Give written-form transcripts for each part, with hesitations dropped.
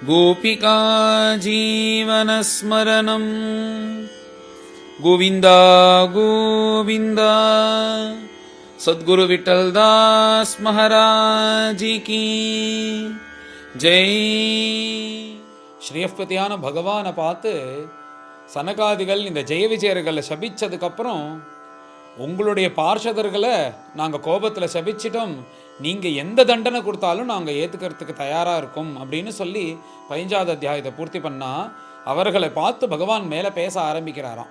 गोपिका जीवनस्मरणं गोविन्द गोविन्द। सद्गुरु विठलदास महाराज की ஜெய். ஸ்ரீயப்பதியான பகவானை பார்த்து சனகாதிகள் இந்த ஜெய விஜயர்களை சபிச்சதுக்கப்புறம், உங்களுடைய பார்ஷதர்களை நாங்கள் கோபத்தில் சபிச்சிட்டோம், நீங்கள் எந்த தண்டனை கொடுத்தாலும் நாங்கள் ஏற்றுக்கிறதுக்கு தயாராக இருக்கோம் அப்படின்னு சொல்லி 15வது அத்தியாயத்தை பூர்த்தி பண்ணால், அவர்களை பார்த்து பகவான் மேலே பேச ஆரம்பிக்கிறாராம்.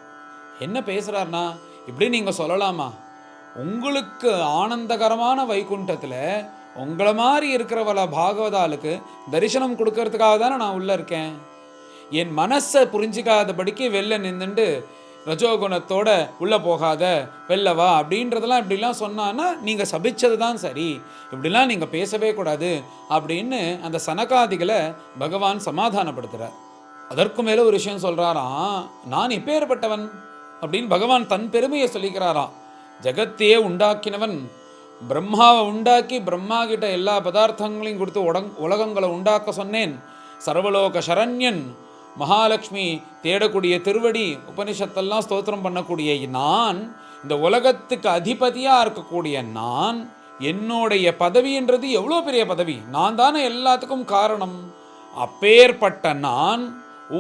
என்ன பேசுகிறார்னா, இப்படி நீங்கள் சொல்லலாமா, உங்களுக்கு ஆனந்தகரமான வைகுண்டத்தில் உங்களை மாதிரி இருக்கிறவள பாகவதாளுக்கு தரிசனம் கொடுக்கறதுக்காக தானே நான் உள்ளே இருக்கேன். என் மனசை புரிஞ்சிக்காதபடிக்கு வெளில நின்றுண்டு ரஜோகுணத்தோட உள்ளே போகாத வெளில வா அப்படின்றதெல்லாம் இப்படிலாம் சொன்னான்னா நீங்கள் சபிச்சது தான் சரி, இப்படிலாம் நீங்கள் பேசவே கூடாது அப்படின்னு அந்த சனகாதிகளை பகவான் சமாதானப்படுத்துகிறார். அதற்கு மேலே ஒரு விஷயம் சொல்கிறாராம், நான் இப்பேற்பட்டவன் அப்படின்னு பகவான் தன் பெருமையை சொல்லிக்கிறாராம். ஜகத்தையே உண்டாக்கினவன், பிரம்மாவை உண்டாக்கி பிரம்மா கிட்ட எல்லா பதார்த்தங்களையும் கொடுத்து உலகங்களை உண்டாக்க சொன்னேன், சர்வலோக சரண்யன், மகாலட்சுமி தேடக்கூடிய திருவடி, உபனிஷத்தெல்லாம் ஸ்தோத்திரம் பண்ணக்கூடிய நான், இந்த உலகத்துக்கு அதிபதியாக இருக்கக்கூடிய நான், என்னுடைய பதவின்றது எவ்வளோ பெரிய பதவி, நான் தானே எல்லாத்துக்கும் காரணம். அப்பேற்பட்ட நான்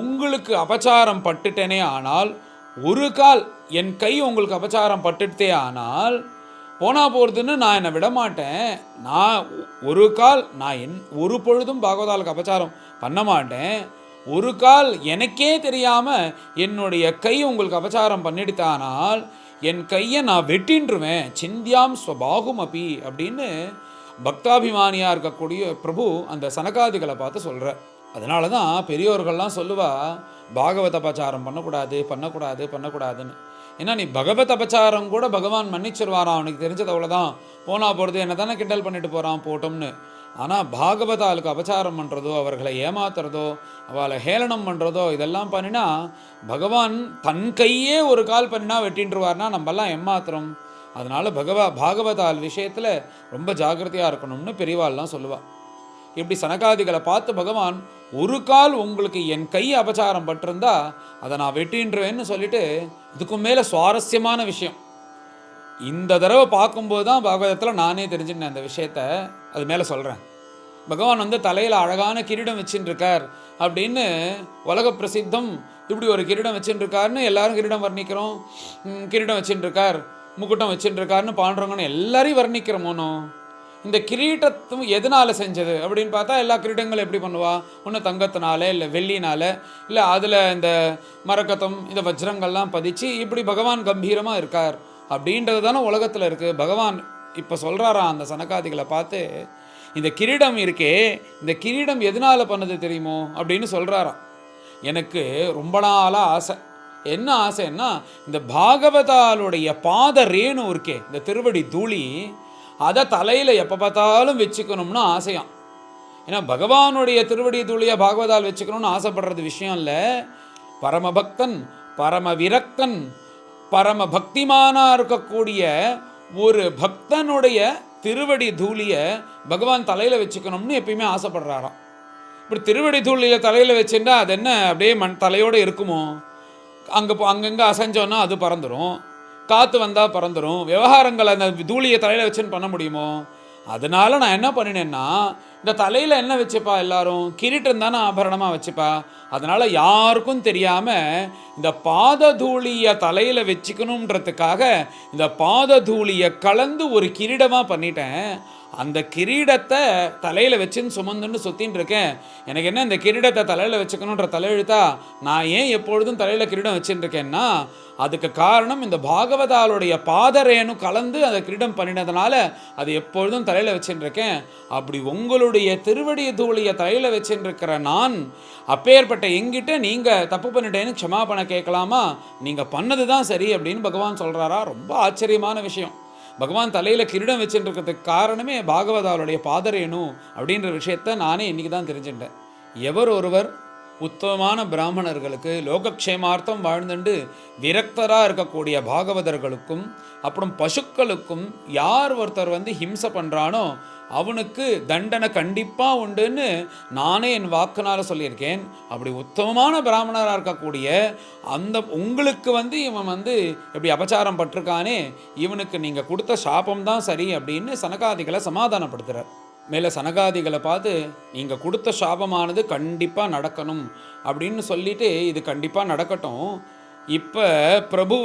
உங்களுக்கு அபச்சாரம் பட்டுட்டேனே ஆனால், ஒரு கால் என் கை உங்களுக்கு அபச்சாரம் பட்டுட்டே ஆனால் போனா போகிறதுன்னு நான் என்னை விடமாட்டேன். நான் ஒரு கால் நான் ஒரு பொழுதும் பாகவதாளுக்கு அபச்சாரம் பண்ண மாட்டேன். ஒரு கால் எனக்கே தெரியாமல் என்னுடைய கை உங்களுக்கு அபச்சாரம் பண்ணிடுத்தானால் என் கையை நான் வெட்டின்றுவேன். சிந்தியாம் ஸ்வபாகும் அப்பி அப்படின்னு பக்தாபிமானியாக இருக்கக்கூடிய பிரபு அந்த சனகாதிகளை பார்த்து சொல்கிற. அதனால தான் பெரியோர்கள்லாம் சொல்லுவா, பாகவத அபச்சாரம் பண்ணக்கூடாதுன்னு. ஏன்னா நீ பகவத் அபச்சாரம் கூட பகவான் மன்னிச்சிருவாராம், அவனுக்கு தெரிஞ்சது அவ்வளோதான், போனா போகிறது என்ன தானே கிண்டல் பண்ணிட்டு போகிறான் போட்டோம்னு. ஆனால் பாகவதாளுக்கு அபச்சாரம் பண்ணுறதோ, அவர்களை ஏமாத்துறதோ, அவளை ஹேளனம் பண்ணுறதோ, இதெல்லாம் பண்ணினா பகவான் தன் கையே ஒரு கால் பண்ணினா வெட்டின்றுவார்னா நம்மெல்லாம் ஏமாத்துறோம். அதனால் பாகவதால் விஷயத்தில் ரொம்ப ஜாக்கிரதையாக இருக்கணும்னு பெரியவாள்லாம் சொல்லுவாள். இப்படி சனகாதிகளை பார்த்து பகவான், ஒரு கால் உங்களுக்கு என் கை அபச்சாரம் பட்டிருந்தா அதை நான் வெட்டின்றேன்னு சொல்லிட்டு, இதுக்கும் மேலே சுவாரஸ்யமான விஷயம் இந்த தடவை பார்க்கும்போது தான் பாகவதத்தில் நானே தெரிஞ்சுட்டேன் அந்த விஷயத்த. அது மேலே சொல்கிறேன். பகவான் தலையில் அழகான கிரீடம் வச்சுட்டுருக்கார் அப்படின்னு உலக பிரசித்தம். இப்படி ஒரு கிரீடம் வச்சுட்டுருக்காருன்னு எல்லாரும் கிரீடம் வர்ணிக்கிறோம். கிரீடம் வச்சுட்டுருக்கார், முக்குட்டம் வச்சுட்டுருக்காருன்னு பாண்டுறவங்கன்னு எல்லாரையும் வர்ணிக்கிறோமோனோ. இந்த கிரீட்டத்தும் எதனால் செஞ்சது அப்படின்னு பார்த்தா, எல்லா கிரீடங்களும் எப்படி பண்ணுவா, ஒன்று தங்கத்தினால, இல்லை வெள்ளினால, இல்லை அதில் இந்த மரக்கத்தம் இந்த வஜ்ரங்கள்லாம் பதிச்சு இப்படி பகவான் கம்பீரமாக இருக்கார் அப்படின்றது தானே உலகத்தில் இருக்குது. பகவான் இப்போ சொல்கிறாராம் அந்த சனகாதிகளை பார்த்து, இந்த கிரீடம் இருக்கே, இந்த கிரீடம் எதனால் பண்ணது தெரியுமோ அப்படின்னு சொல்கிறாராம். எனக்கு ரொம்ப நாளாக ஆசை. என்ன ஆசைன்னா, இந்த பாகவதாளுடைய பாத ரேணு இருக்கே, இந்த திருவடி தூளி, அதை தலையில் எப்போ பார்த்தாலும் வச்சுக்கணும்னு ஆசையாம். ஏன்னா பகவானுடைய திருவடி தூளியை பாகவதால் வச்சுக்கணும்னு ஆசைப்படுறது விஷயம் இல்லை. பரமபக்தன், பரம விரக்தன், பரம பக்திமானாக இருக்கக்கூடிய ஒரு பக்தனுடைய திருவடி தூளியை பகவான் தலையில் வச்சுக்கணும்னு எப்பயுமே ஆசைப்படுறாராம். இப்படி திருவடி தூளியில் தலையில் வச்சுட்டா அது என்ன அப்படியே தலையோடு இருக்குமோ? அங்கங்கே அசைஞ்சோன்னா அது பறந்துடும், காற்று வந்தால் பறந்துடும். விவகாரங்கள் அந்த தூளியை தலையில் வச்சுன்னு பண்ண முடியுமோ? அதனால நான் என்ன பண்ணினேன்னா, இந்த தலையில் என்ன வச்சுப்பா, எல்லாரும் கிரீட்டம் தானே ஆபரணமாக வச்சுப்பா. அதனால் யாருக்கும் தெரியாமல் இந்த பாத தூளியை தலையில் வச்சுக்கணுன்றதுக்காக இந்த பாத தூளியை கலந்து ஒரு கிரீடமாக பண்ணிட்டேன். அந்த கிரீடத்தை தலையில் வச்சுன்னு சுமந்துன்னு சுற்றின்னு இருக்கேன். எனக்கு என்ன இந்த கிரீடத்தை தலையில் வச்சுக்கணுன்ற தலையெழுத்தா? நான் ஏன் எப்பொழுதும் தலையில் கிரீடம் வச்சுன்னு இருக்கேன்னா, அதுக்கு காரணம் இந்த பாகவதாளுடைய பாதரேனு கலந்து அந்த கிரீடம் பண்ணினதுனால அது எப்பொழுதும் தலையில் வச்சுன்னு இருக்கேன். அப்படி உங்களுடைய திருவடிய தூளியை தலையில் வச்சுன்னு இருக்கிற நான், அப்பேற்பட்ட எங்கிட்ட நீங்கள் தப்பு பண்ணிட்டேன்னு க்ஷமாபண கேட்கலாமா? நீங்கள் பண்ணது தான் சரி அப்படின்னு பகவான் சொல்கிறாரா. ரொம்ப ஆச்சரியமான விஷயம். பகவான் தலையில் கிரீடம் வச்சுருக்கிறதுக்கு காரணமே பாகவதாளுடைய பாதரேனு அப்படின்ற விஷயத்த நானே இன்றைக்கி தான் தெரிஞ்சுட்டேன். எவர் ஒருவர் உத்தமமான பிராமணர்களுக்கு லோகக்ஷேமார்த்தம் வாழ்ந்துண்டு விரக்தராக இருக்கக்கூடிய பாகவதர்களுக்கும் அப்புறம் பசுக்களுக்கும் யார் ஒருத்தர் ஹிம்சை பண்ணுறானோ அவனுக்கு தண்டனை கண்டிப்பாக உண்டுன்னு நானே என் வாக்குனால் சொல்லியிருக்கேன். அப்படி உத்தமமான பிராமணராக இருக்கக்கூடிய அந்த உங்களுக்கு இவன் எப்படி அபச்சாரம் பட்டிருக்கானே, இவனுக்கு நீங்கள் கொடுத்த சாபம் தான் சரி அப்படின்னு சனகாதிகளை சமாதானப்படுத்துகிறார். மேலே சனகாதிகளை பார்த்து நீங்கள் கொடுத்த சாபமானது கண்டிப்பாக நடக்கணும் அப்படின்னு சொல்லிட்டு இது கண்டிப்பாக நடக்கட்டும். இப்போ பிரபு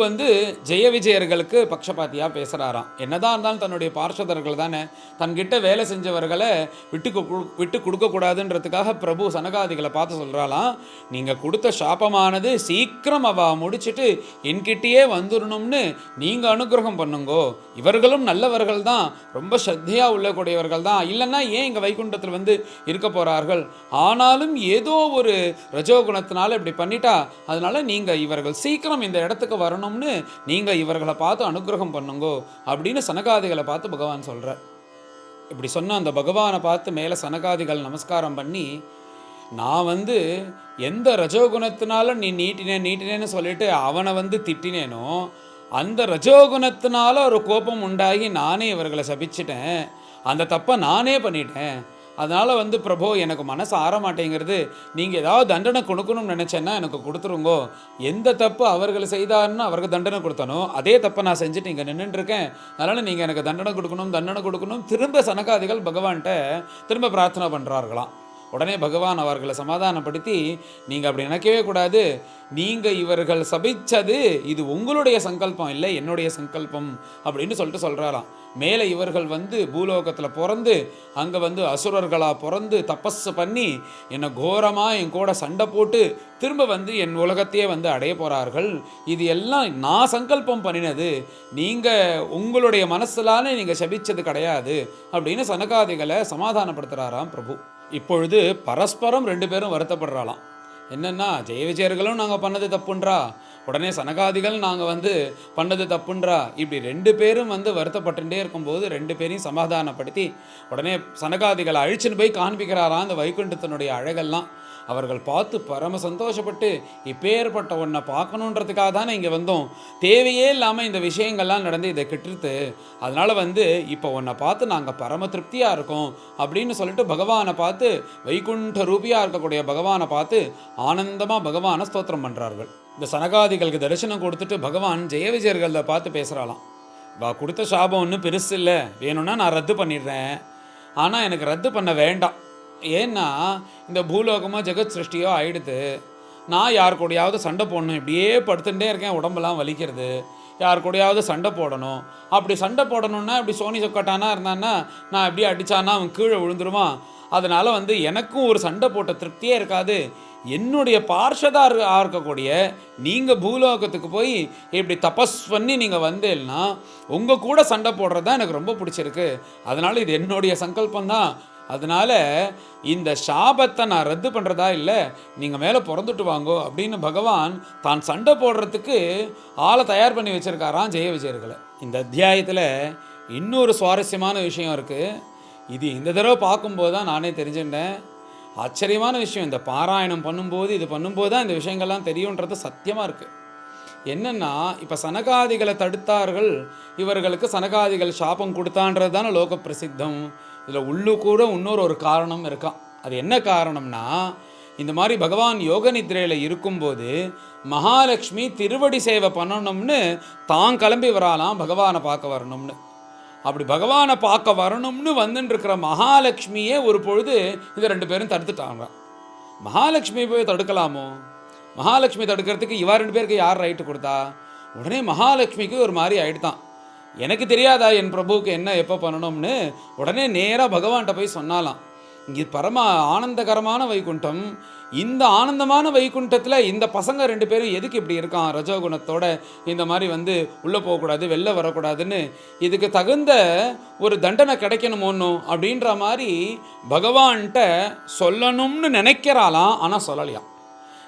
ஜெய விஜயர்களுக்கு பக்ஷபாத்தியாக பேசுகிறாராம். என்னதான் இருந்தாலும் தன்னுடைய பார்ஷதர்கள் தானே, தன்கிட்ட வேலை செஞ்சவர்களை விட்டு கொடுக்கக்கூடாதுன்றதுக்காக பிரபு சனகாதிகளை பார்த்து சொல்கிறாலாம், நீங்கள் கொடுத்த சாபமானது சீக்கிரம் முடிச்சுட்டு என்கிட்டயே வந்துடணும்னு நீங்கள் அனுகிரகம் பண்ணுங்கோ. இவர்களும் நல்லவர்கள் தான், ரொம்ப ஸ்ரத்தையாக உள்ளக்கூடியவர்கள் தான், இல்லைன்னா ஏன் இங்கே வைகுண்டத்தில் இருக்க போகிறார்கள். ஆனாலும் ஏதோ ஒரு ரஜோகுணத்தினால இப்படி பண்ணிட்டா, அதனால நீங்கள் இவர்கள் சீக்கிரம் இந்த இடத்துக்கு வரணும்னு நீங்கள் இவர்களை பார்த்து அனுகிரகம் பண்ணுங்கோ அப்படின்னு சனகாதிகளை பார்த்து பகவான் சொல்கிறார். இப்படி சொன்ன அந்த பகவானை பார்த்து மேலே சனகாதிகள் நமஸ்காரம் பண்ணி, நான் எந்த ரஜோகுணத்தினால நீ நீட்டினேன்னு சொல்லிட்டு அவனை திட்டினேனோ, அந்த ரஜோகுணத்தினால ஒரு கோபம் உண்டாகி நானே இவர்களை சபிச்சிட்டேன். அந்த தப்பை நானே பண்ணிட்டேன். அதனால் பிரபு எனக்கு மனசு ஆற மாட்டேங்கிறது. நீங்கள் ஏதாவது தண்டனை கொடுக்கணும்னு நினச்சேன்னா எனக்கு கொடுத்துருங்கோ. எந்த தப்பு அவர்கள் செய்தாருன்னு அவருக்கு தண்டனை கொடுத்தனோ அதே தப்பை நான் செஞ்சுட்டு இங்கே நின்றுட்டுருக்கேன். அதனால் நீங்கள் எனக்கு தண்டனை கொடுக்கணும். திரும்ப சனகாதிகள் பகவான்கிட்ட திரும்ப பிரார்த்தனை பண்ணுறார்களாம். உடனே பகவான் அவர்களை சமாதானப்படுத்தி, நீங்கள் அப்படி நினைக்கவே கூடாது, நீங்கள் இவர்கள் சபிச்சது இது உங்களுடைய சங்கல்பம் இல்லை, என்னுடைய சங்கல்பம் அப்படின்னு சொல்கிறாராம். மேலே இவர்கள் பூலோகத்தில் பிறந்து அங்கே அசுரர்களாக பிறந்து தபஸ் பண்ணி என்னை கோரமாக என் கூட சண்டை போட்டு திரும்ப என் உலகத்தையே அடைய போகிறார்கள். இது எல்லாம் நான் சங்கல்பம் பண்ணினது, நீங்கள் உங்களுடைய மனசுலானே நீங்கள் சபிச்சது கிடையாது அப்படின்னு சனகாதிகளை சமாதானப்படுத்துகிறாராம் பிரபு. இப்பொழுது பரஸ்பரம் ரெண்டு பேரும் வருத்தப்படுறாளாம். என்னென்னா, ஜெய விஜயர்களும் நாங்கள் பண்ணது தப்புன்றா, உடனே சனகாதிகள் நாங்கள் பண்ணது தப்புன்றா. இப்படி ரெண்டு பேரும் வருத்தப்பட்டுட்டே இருக்கும்போது ரெண்டு பேரையும் சமாதானப்படுத்தி உடனே சனகாதிகளை அழிச்சுன்னு போய் காண்பிக்கிறாராம் அந்த வைகுண்டத்தினுடைய அழகெல்லாம். அவர்கள் பார்த்து பரம சந்தோஷப்பட்டு, இப்பேற்பட்ட ஒன்றை பார்க்கணுன்றதுக்காக தானே இங்கே வந்தோம், தேவையே இல்லாமல் இந்த விஷயங்கள்லாம் நடந்து இதை கெட்டுருது, அதனால் இப்போ உன்னை பார்த்து நாங்கள் பரம திருப்தியாக இருக்கோம் அப்படின்னு சொல்லிட்டு பகவானை பார்த்து, வைகுண்ட ரூபியாக இருக்கக்கூடிய பகவானை பார்த்து ஆனந்தமாக பகவானை ஸ்தோத்திரம் பண்ணுறார்கள். இந்த சனகாதிகளுக்கு தரிசனம் கொடுத்துட்டு பகவான் ஜெய விஜயர்களை பார்த்து பேசுகிறாளாம். கொடுத்த சாபம் ஒன்றும் பெருசு இல்லை, வேணும்னா நான் ரத்து பண்ணிடுறேன், ஆனால் எனக்கு ரத்து பண்ண வேண்டாம். ஏன்னா இந்த பூலோகமோ ஜெகத் சிருஷ்டியோ ஆயிடுது, நான் யார் கூடயாவது சண்டை போடணும், இப்படியே படுத்துட்டே இருக்கேன், உடம்பெல்லாம் வலிக்கிறது, யார் கூடயாவது சண்டை போடணும். அப்படி சண்டை போடணுன்னா இப்படி சோனி சொக்கட்டானா இருந்தான்னா நான் எப்படியே அடித்தானா அவன் கீழே விழுந்துருவான். அதனால் எனக்கும் ஒரு சண்டை போட்ட திருப்தியே இருக்காது. என்னுடைய பார்ஷதாக இருக்கக்கூடிய நீங்கள் பூலோகத்துக்கு போய் இப்படி தபஸ் பண்ணி நீங்கள் வந்தேன்னா உங்கள் கூட சண்டை போடுறது தான் எனக்கு ரொம்ப பிடிச்சிருக்கு. அதனால் இது என்னுடைய சங்கல்பந்தான். அதனால் இந்த சாபத்தை நான் ரத்து பண்ணுறதா இல்லை, நீங்கள் மேலே பிறந்துட்டு வாங்கோ அப்படின்னு பகவான் தான் சண்டை போடுறதுக்கு ஆளை தயார் பண்ணி வச்சுருக்காராம் ஜெய விஜயர்களை. இந்த அத்தியாயத்தில் இன்னொரு சுவாரஸ்யமான விஷயம் இருக்குது. இது இந்த தடவை பார்க்கும்போது தான் நானே தெரிஞ்சுட்டேன். ஆச்சரியமான விஷயம், இந்த பாராயணம் பண்ணும்போது இது பண்ணும்போது தான் இந்த விஷயங்கள்லாம் தெரியுன்றது சத்தியமாக இருக்குது. என்னென்னா, இப்போ சனகாதிகளை தடுத்தார்கள், இவர்களுக்கு சனகாதிகள் சாபம் கொடுத்தான்றது தானே லோக பிரசித்தம். இதில் உள்ளுக்கூட இன்னொரு காரணம் இருக்கான். அது என்ன காரணம்னா, இந்த மாதிரி பகவான் யோக நித்ரையில் இருக்கும்போது மகாலட்சுமி திருவடி சேவை பண்ணணும்னு தான் கிளம்பி வராலாம் பகவானை பார்க்க வரணும்னு. அப்படி பகவானை பார்க்க வரணும்னு வந்துட்டுருக்கிற மகாலட்சுமியே ஒரு பொழுது இந்த ரெண்டு பேரும் தடுத்துட்டாங்க. மகாலட்சுமி போய் தடுக்கலாமோ? மகாலட்சுமி தடுக்கிறதுக்கு இவா ரெண்டு பேருக்கு யார் ரைட்டு கொடுத்தா? உடனே மகாலட்சுமிக்கு ஒரு மாதிரி ஆகிடுதான். எனக்கு தெரியாதா என் பிரபுவுக்கு என்ன எப்போ பண்ணணும்னு? உடனே நேராக பகவான்கிட்ட போய் சொன்னாலாம், இங்கே பரம ஆனந்தகரமான வைகுண்டம், இந்த ஆனந்தமான வைகுண்டத்தில் இந்த பசங்க ரெண்டு பேரும் எதுக்கு இப்படி இருக்கான் ரஜோகுணத்தோட, இந்த மாதிரி உள்ளே போகக்கூடாது, வெளில வரக்கூடாதுன்னு, இதுக்கு தகுந்த ஒரு தண்டனை கிடைக்கணுமோன்னு அப்படின்ற மாதிரி பகவான்கிட்ட சொல்லணும்னு நினைக்கிறாளாம். ஆனால் சொல்லலையாம்.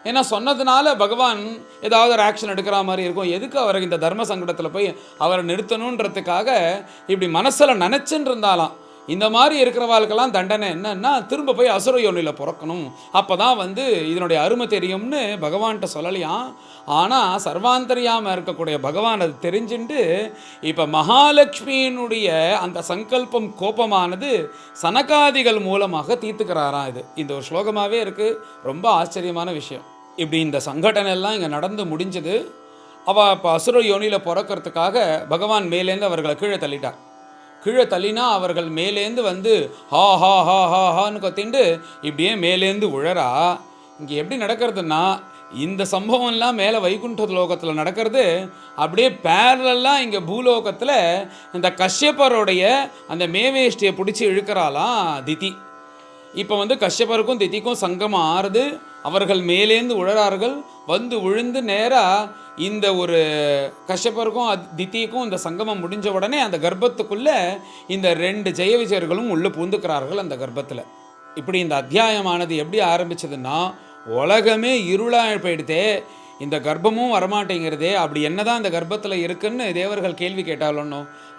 ஏன்னா சொன்னதுனால பகவான் ஏதாவது ஒரு ஆக்ஷன் எடுக்கிற மாதிரி இருக்கும். எதுக்கு அவரை இந்த தர்ம சங்கடத்தில் போய் அவரை நிறுத்தணுன்றதுக்காக இப்படி மனசில் நினச்சின்னு இருந்தாலாம். இந்த மாதிரி இருக்கிறவாளுக்கெல்லாம் தண்டனை என்னன்னா திரும்ப போய் அசுர யோனியில் பிறக்கணும், அப்போ தான் இதனுடைய அருமை தெரியும்னு பகவான்கிட்ட சொல்லலையாம். ஆனால் சர்வாந்தரியாமல் இருக்கக்கூடிய பகவான் அது தெரிஞ்சுட்டு இப்போ மகாலட்சுமியினுடைய அந்த சங்கல்பம் கோபமானது சனகாதிகள் மூலமாக தீர்த்துக்கிறாராம். இந்த ஒரு ஸ்லோகமாகவே இருக்குது. ரொம்ப ஆச்சரியமான விஷயம். இப்படி இந்த சங்கடனை எல்லாம் இங்கே நடந்து முடிஞ்சது. அவள் இப்போ அசுர யோனியில் பிறக்கிறதுக்காக பகவான் மேலேருந்து அவர்களை கீழே தள்ளிட்டார். கீழே தள்ளினா அவர்கள் மேலேருந்து ஹா ஹா ஹா ஹா ஹான்னு கத்திண்டு இப்படியே மேலேருந்து உழறா. இங்கே எப்படி நடக்கிறதுன்னா, இந்த சம்பவம்லாம் மேலே வைகுண்ட லோகத்தில் நடக்கிறது அப்படியே பேரலாம் இங்கே பூலோகத்தில் இந்த கஷ்யப்பருடைய அந்த மேவேஷ்டியை பிடிச்சி இழுக்கிறாளாம் திதி. இப்போ கஷ்யப்பருக்கும் திதிக்கும் சங்கமம் ஆறுது. அவர்கள் மேலேந்து உழறார்கள். விழுந்து நேராக இந்த ஒரு கஷ்யப்பருக்கும் திதிக்கும் இந்த சங்கமம் முடிஞ்ச உடனே அந்த கர்ப்பத்துக்குள்ளே இந்த 2 ஜெய விஜயர்களும் உள்ளே பூந்துக்கிறார்கள் அந்த கர்ப்பத்தில். இப்படி இந்த அத்தியாயமானது எப்படி ஆரம்பிச்சதுன்னா, உலகமே இருளாக போயிடுதே, இந்த கர்ப்பமும் வரமாட்டேங்கிறதே, அப்படி என்னதான் இந்த கர்ப்பத்தில் இருக்குன்னு தேவர்கள் கேள்வி கேட்டாலும்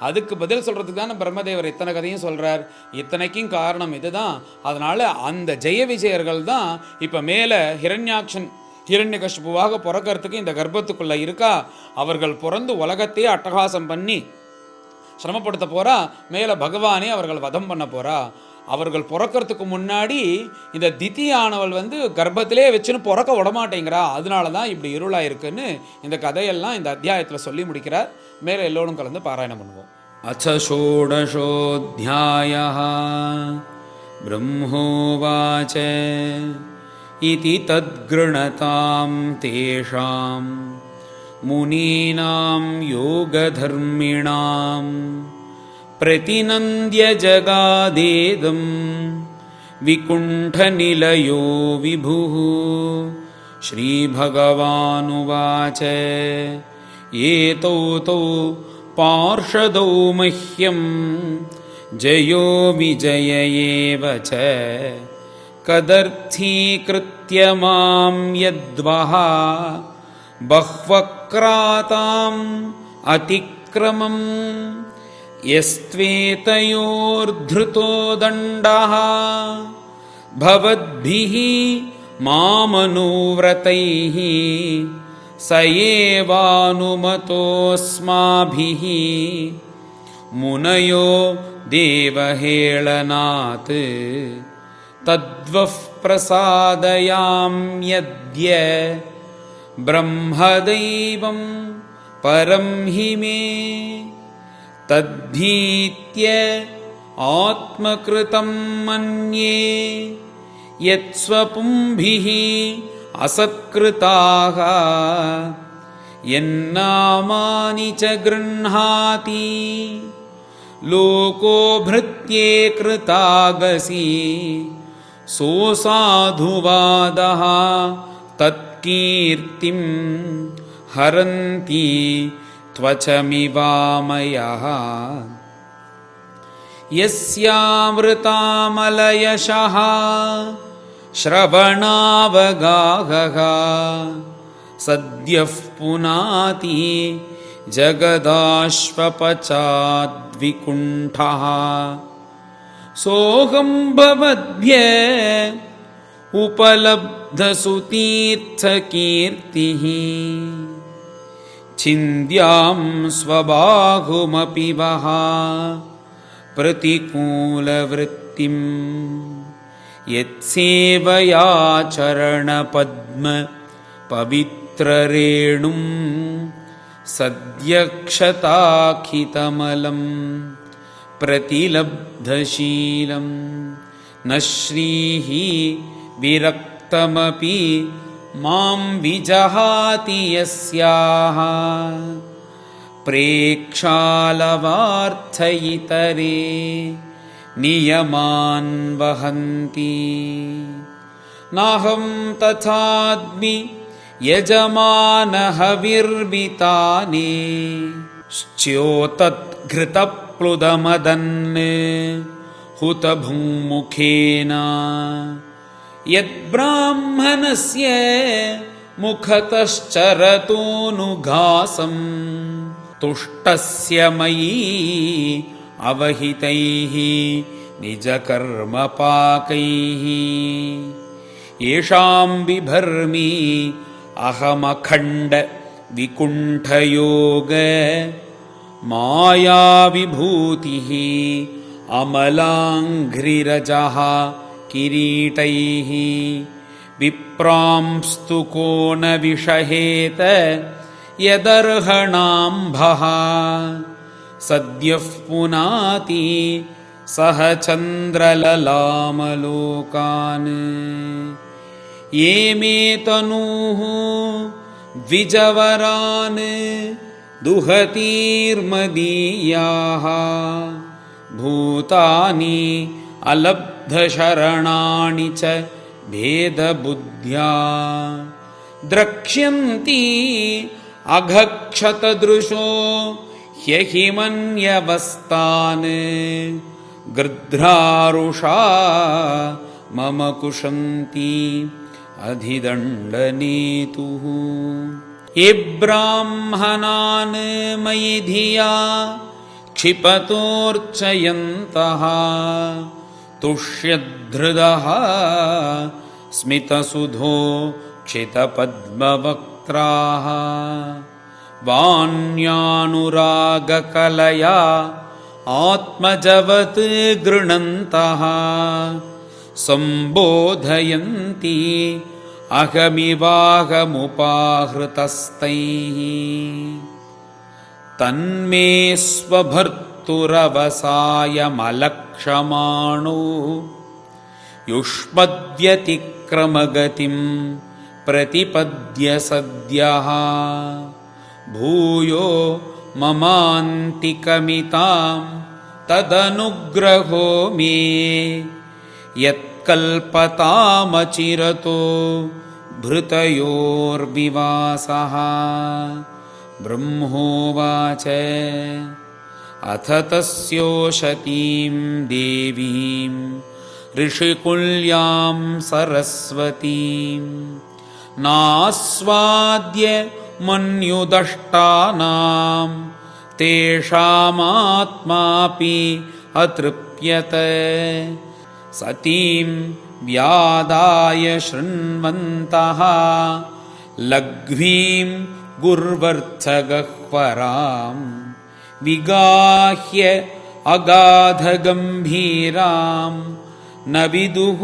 அதுக்கு பதில் சொல்கிறதுக்கு தானே பிரம்மதேவர் இத்தனை கதையும் சொல்கிறார். இத்தனைக்கும் காரணம் இதுதான். அதனால் அந்த ஜெய விஜயர்கள் தான் இப்போ மேலே ஹிரண்யகசிபுவாக பிறக்கிறதுக்கு இந்த கர்ப்பத்துக்குள்ளே இருக்கா. அவர்கள் பிறந்து உலகத்தையே அட்டகாசம் பண்ணி சிரமப்படுத்த போகிறா. மேலே பகவானே அவர்கள் வதம் பண்ண போகிறா. அவர்கள் பிறக்கிறதுக்கு முன்னாடி இந்த திதியானவள் கர்ப்பத்திலே வச்சுன்னு பிறக்க விடமாட்டேங்கிறா. அதனால தான் இப்படி இருளாக இருக்குன்னு இந்த கதையெல்லாம் இந்த அத்தியாயத்தில் சொல்லி முடிக்கிறார். மேலே எல்லோரும் கலந்து பாராயணம் பண்ணுவோம். அச்ச ஷோடசோऽध्यायः பிரம்மோவாச்ச இதி தத்கிருணதாம் தேஷாம் முனீனாம் யோகதர்மிணாம் பிரதிநந்திய ஜகாதேதம் விகுண்டநிலயோ விபுः ஸ்ரீபகவானுவாச்ச ஏதோ தௌ பார்ஷதோ மஹ்யம் ஜயோ விஜய ஏவ ச கதர்த்தீக்ருத்ய மாம் யத்வஹ பஹ்வக்ராதாம் அதிக்ரமம் யஸ்த்வேதயோர்த்ருதோ தண்டः பவத்பிः மாமனுவ்ரதைः स एवानुमतोऽस्माभिः मुनयो देवहेळनात् तद्वः प्रसादयाम्यद्य ब्रह्मदैवं परं हि मे तद्धीत्य आत्मकृतं मन्ये यत्स्वपुंभिः असत्कृताः यन्नामानि च गृह्णाति लोको भृत्ये कृतागसि सोऽसाधुवादः तत्कीर्तिं हरन्ति त्वचमिवामयः यस्यामृतामलयशः श्रवणावगाहः सद्यः पुनाति जगदाश्वपचाद्विकुण्ठः सोऽहं भवद्भ्य उपलब्धसुतीर्थकीर्तिः छिन्द्यां स्वबाहुमपि वः प्रतिकूलवृत्तिम् यत्सेवया चरणपद्म पवित्ररेणुं सद्यक्षताखितमलं प्रतिलब्धशीलं न श्रीः विरक्तमपि मां विजहाति यस्याः प्रेक्षालवार्थयितरे नियमान् वहन्ति नाहं तथाद्मि यजमानहविर्वितानि श्च्योतद्घृतप्लुदमदन् हुतभुङ्मुखेन यद्ब्राह्मणस्य मुखतश्चरतोऽनुघासं तुष्टस्य मयि अवहितैः निजकर्मपाकैः येषां बिभर्मि अहमखण्ड विकुण्ठयोग मायाविभूतिः अमलाङ्घ्रिरजः किरीटैः विप्रांस्तु को न विषहेत यदर्हणाम्भः सद्यः पुनाति सह चन्द्रललामलोकान् ये मे तनूः द्विजवरान् दुहतीर्मदीयाः भूतानि अलब्धशरणानि च भेदबुद्ध्या द्रक्ष्यन्ति अघक्षतदृशो ह्यहिमन्यवस्तान् गृध्रारुषा मम कुशन्ति अधिदण्डनेतुः ये ब्राह्मणान् मयि धिया क्षिपतोर्चयन्तः तुष्यधृदः स्मितसुधो क्षितपद्मवक्त्राः वाण्यानुरागकलया आत्मजवत् गृणन्तः सम्बोधयन्ति अहमिवाहमुपाहृतस्तैः तन्मे स्वभर्तुरवसायमलक्षमाणो युष्मद्व्यतिक्रमगतिं प्रतिपद्य सद्यः भूयो ममान्तिकमितां तदनुग्रहो मे यत्कल्पतामचिरतो भृतयोर्विवासः ब्रह्मोवाच अथ तस्योषतीं देवीं ऋषिकुल्यां सरस्वतीं नास्वाद्य मन्युदष्टानां तेषामात्मापि अतृप्यत सतीं व्यादाय शृण्वन्तः लघ्वीं गुर्वर्थगह्वरां विगाह्य अगाधगम्भीरां न विदुः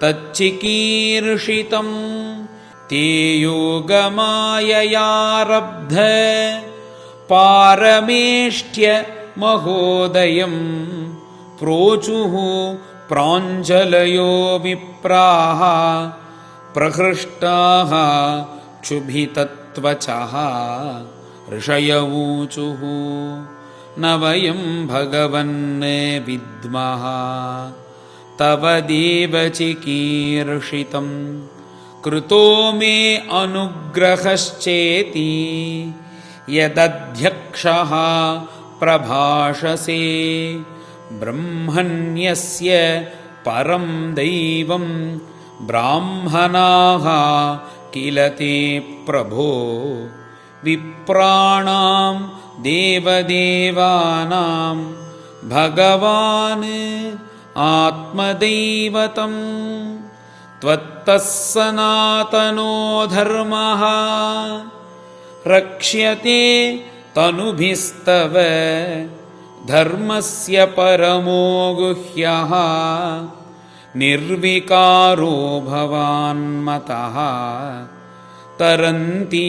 तच्चिकीर्षितं ते योगमाययारब्ध पारमेष्ट्य महोदयं प्रोचुः प्राञ्जलयो विप्राः प्रहृष्टाः क्षुभितत्वचः ऋषयऊचुः न वयं भगवन् विद्मः तव देवचिकीर्षितं कृतो मे अनुग्रहश्चेति यदध्यक्षः प्रभाषसे ब्रह्मण्यस्य परं दैवं ब्राह्मणाः किल ते प्रभो विप्राणां देवदेवानां भगवान् आत्मदैवतं त्वत्तः सनातनो धर्मः रक्ष्यते तनुभिस्तव धर्मस्य परमो गुह्यः निर्विकारो भवान्मतः तरन्ति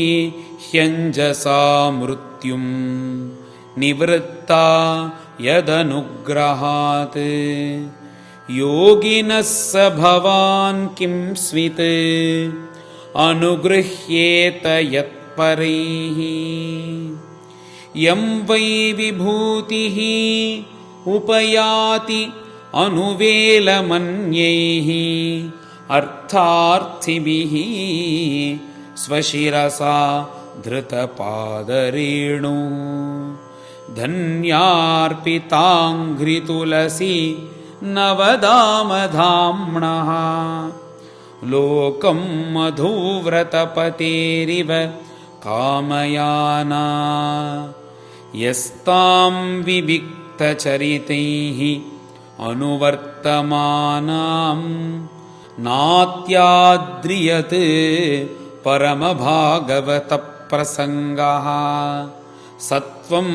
ह्यञ्जसा मृत्युं निवृत्ता यदनुग्रहात् योगिनः स भवान् किं स्वित् अनुगृह्येत यत्परैः यं वै विभूतिः उपयाति अनुवेलमन्यैः अर्थार्थिभिः स्वशिरसा धृतपादरेणु धन्यार्पिताङ्घ्रितुलसी नवदामधाम्नः लोकं मधुव्रतपतेरिव कामयाना यस्तां विविक्तचरितैः अनुवर्तमानां नात्याद्रियत् परमभागवतप्रसङ्गः सत्वं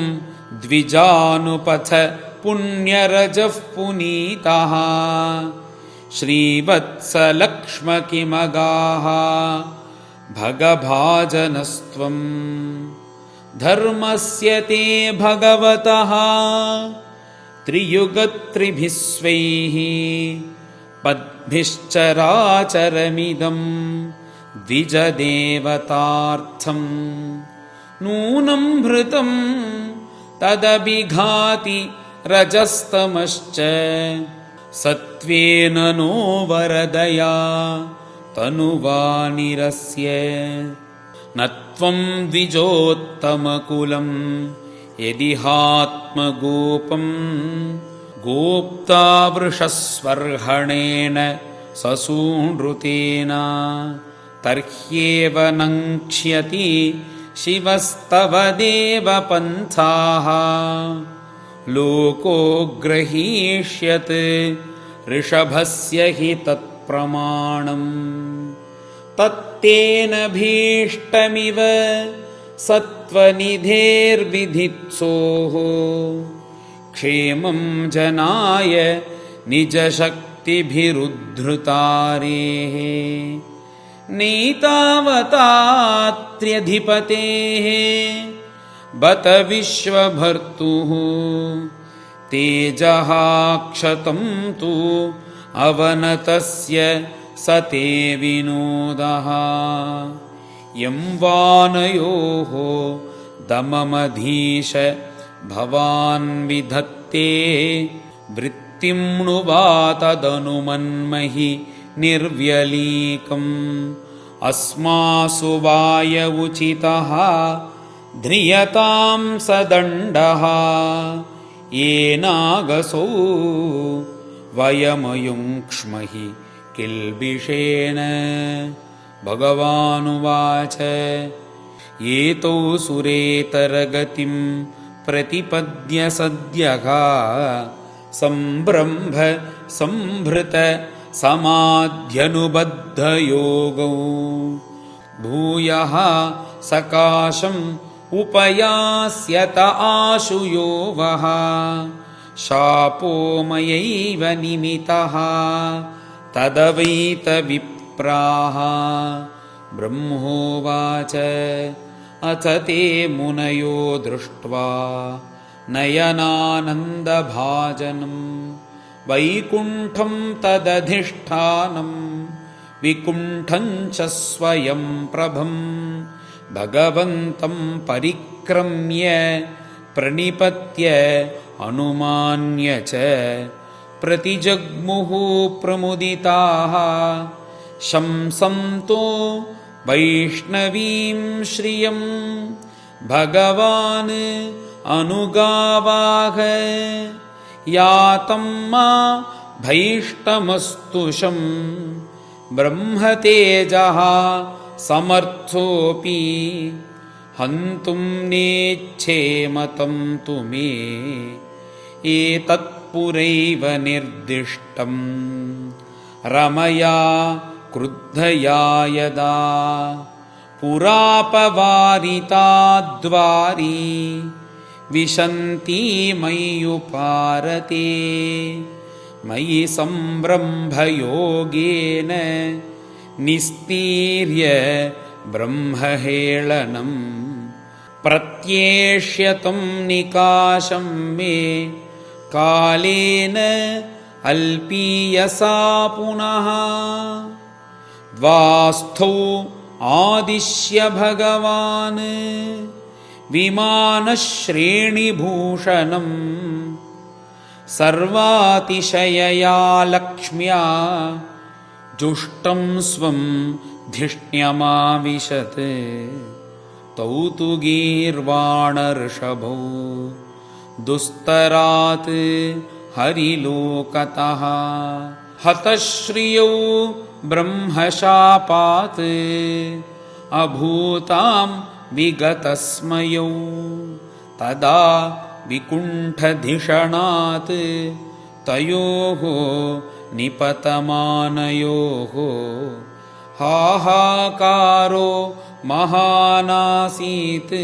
द्विजानुपथ पुण्यरजः पुनीतः श्रीवत्सलक्ष्मकिमगाः भगभाजनस्त्वं धर्मस्य ते भगवतः त्रियुगत्रिभिस्वैः पद्भिश्चराचरमिदं द्विजदेवतार्थं नूनं भृतं तदभिघाति रजस्तमश्च सत्त्वेन नो वरदया तनुवानिरस्य न त्वं द्विजोत्तमकुलं यदिहात्मगोपं गोप्ता वृषस्वर्हणेन ससूनृतेन तर्ह्येव नङ्क्ष्यति शिवस्तव देवपन्थाः लोको ग्रहीष्यत् ऋषभस्य हि तत्प्रमाणम् तत्तेन भीष्टमिव सत्त्वनिधेर्विधित्सोः क्षेमं जनाय निजशक्तिभिरुद्धृतारेः नैतावतात्र्यधिपतेः बत विश्वभर्तुः तेजः क्षतं तु अवनतस्य स ते विनोदः यं वानयोः दममधीश भवान् विधत्ते वृत्तिं नुवा तदनुमन्महि निर्व्यलीकम् अस्मासु वाय उचितः ध्रियतां सदण्डः येनागसौ वयमयुङ्क्ष्महि किल्बिषेण भगवानुवाच एतौ सुरेतरगतिं प्रतिपद्य सद्यः सम्ब्रह्म संभृत समाध्यनुबद्धयोगौ भूयः सकाशम् उपयास्यत आशुयो वः शापो मयैव निमितः तदवैतविप्राः ब्रह्मोवाच अथ ते मुनयो दृष्ट्वा नयनानन्दभाजनं वैकुण्ठं तदधिष्ठानं विकुण्ठं च स्वयं प्रभं भगवन्तं परिक्रम्य प्रणिपत्य अनुमान्य च प्रतिजग्मुः प्रमुदिताः शंसन्तो वैष्णवीं श्रियं भगवान् अनुगावाह यातं मा भैष्टमस्तुषं ब्रह्मतेजः समर्थोऽपि हन्तुं नेच्छेमतं तु मे एतत्पुरैव निर्दिष्टं रमया क्रुद्धया यदा पुरापवारिताद्वारी विशन्ती मय्युपारते मयि संब्रह्मयोगेन निस्तीर्य ब्रह्महेळनं प्रत्येष्यतं निकाशं मे कालेन अल्पीयसा पुनः द्वास्थौ आदिश्य भगवान् विमानश्रेणिभूषणं सर्वातिशयया लक्ष्म्या जुष्टं स्वं धिष्ण्यमाविशत् तौ तु गीर्वाणऋषभौ दुस्तरात् हरिलोकतः हतश्रियौ ब्रह्मशापात् अभूतां विगतस्मयौ तदा विकुण्ठधिषणात् तयोः निपतमानयोः हाहाकारो महानासीत्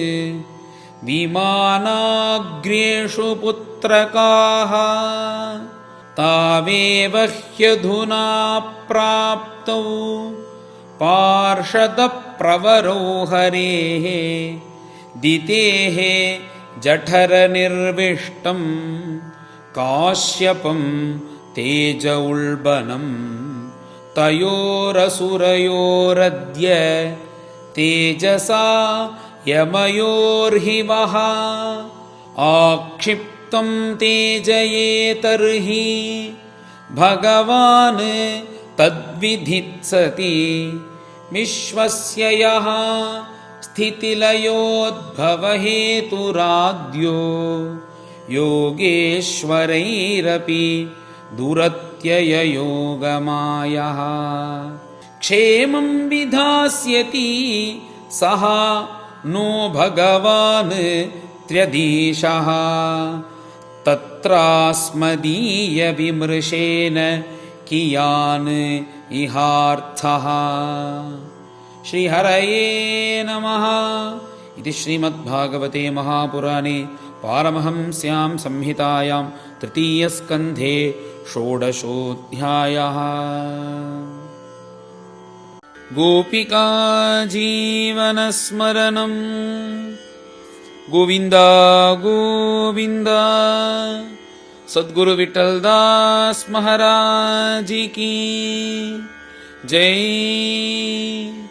विमानाग्रेषु पुत्रकाः तावेव ह्यधुना प्राप्तौ पार्षदप्रवरो हरेः दितेः जठरनिर्विष्टं काश्यपं तेज उल्बणम् तयोरसुरयोरद्य तेजसा यमयोर्हि वः आक्षिप्तं तेजये तर्हि भगवान् तद्विधित्सति विश्वस्य यः स्थितिलयोद्भवहेतुराद्यो योगेश्वरैरपि दुरत्यययोगमायः क्षेमं विधास्यति सः नो भगवान् त्र्यधीशः तत्रास्मदीयविमृशेन कियान् इहार्थः। श्रीहरये नमः। इति श्रीमद्भागवते महापुराणे पारमहंस्यां संहितायां तृतीयस्कन्धे षोडशोऽध्यायः। गोपिका जीवनस्मरणं गोविन्द गोविन्द। सद्गुरु विठ्ठलदास महाराज की जय।